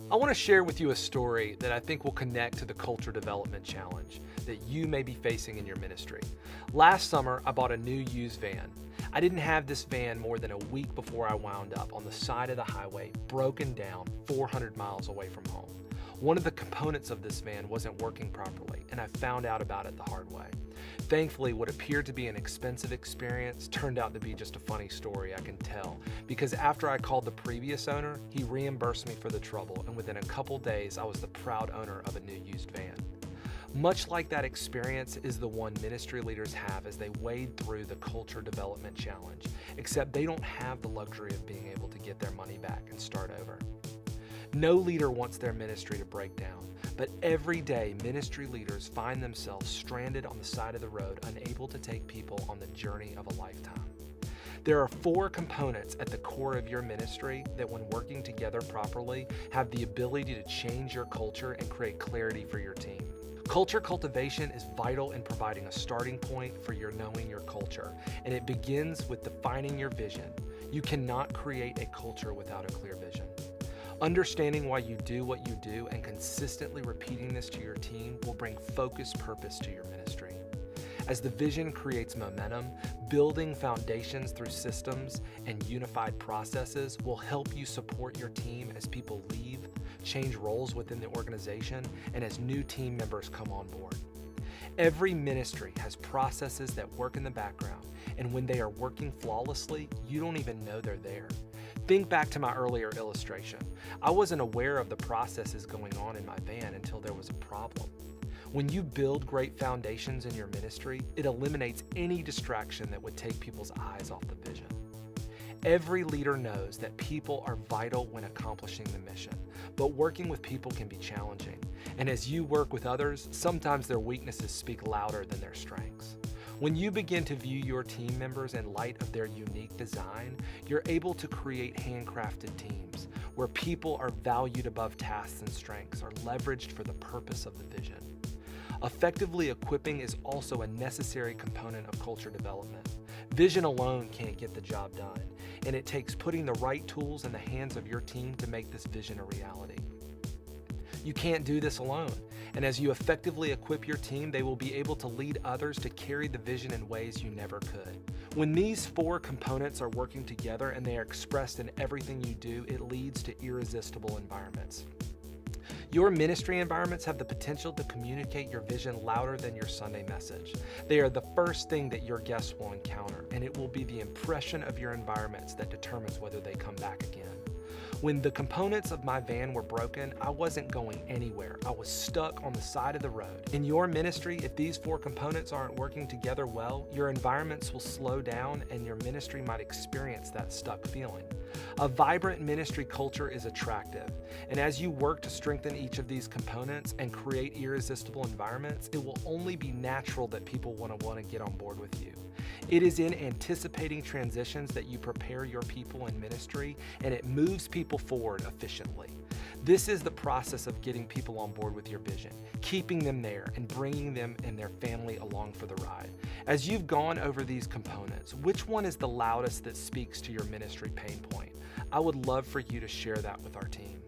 I want to share with you a story that I think will connect to the Culture Development Challenge that you may be facing in your ministry. Last summer, I bought a new used van. I didn't have this van more than a week before I wound up on the side of the highway, broken down 400 miles away from home. One of the components of this van wasn't working properly, and I found out about it the hard way. Thankfully, what appeared to be an expensive experience turned out to be just a funny story I can tell, because after I called the previous owner, he reimbursed me for the trouble, and within a couple days, I was the proud owner of a new used van. Much like that experience is the one ministry leaders have as they wade through the Culture Development Challenge, except they don't have the luxury of being able to get their money back and start over. No leader wants their ministry to break down, but every day ministry leaders find themselves stranded on the side of the road, unable to take people on the journey of a lifetime. There are 4 components at the core of your ministry that, when working together properly, have the ability to change your culture and create clarity for your team. Culture cultivation is vital in providing a starting point for your knowing your culture, and it begins with defining your vision. You cannot create a culture without a clear vision. Understanding why you do what you do and consistently repeating this to your team will bring focused purpose to your ministry. As the vision creates momentum, building foundations through systems and unified processes will help you support your team as people leave, change roles within the organization, and as new team members come on board. Every ministry has processes that work in the background, and when they are working flawlessly, you don't even know they're there. Think back to my earlier illustration. I wasn't aware of the processes going on in my van until there was a problem. When you build great foundations in your ministry, it eliminates any distraction that would take people's eyes off the vision. Every leader knows that people are vital when accomplishing the mission, but working with people can be challenging. And as you work with others, sometimes their weaknesses speak louder than their strengths. When you begin to view your team members in light of their unique design, you're able to create handcrafted teams where people are valued above tasks and strengths are leveraged for the purpose of the vision. Effectively equipping is also a necessary component of culture development. Vision alone can't get the job done, and it takes putting the right tools in the hands of your team to make this vision a reality. You can't do this alone, and as you effectively equip your team, they will be able to lead others to carry the vision in ways you never could. When these 4 components are working together and they are expressed in everything you do, it leads to irresistible environments. Your ministry environments have the potential to communicate your vision louder than your Sunday message. They are the first thing that your guests will encounter, and it will be the impression of your environments that determines whether they come back again. When the components of my van were broken, I wasn't going anywhere. I was stuck on the side of the road. In your ministry, if these 4 components aren't working together well, your environments will slow down and your ministry might experience that stuck feeling. A vibrant ministry culture is attractive, and as you work to strengthen each of these components and create irresistible environments, it will only be natural that people want to get on board with you. It is in anticipating transitions that you prepare your people in ministry, and it moves people forward efficiently. This is the process of getting people on board with your vision, keeping them there, and bringing them and their family along for the ride. As you've gone over these components, which one is the loudest that speaks to your ministry pain point? I would love for you to share that with our team.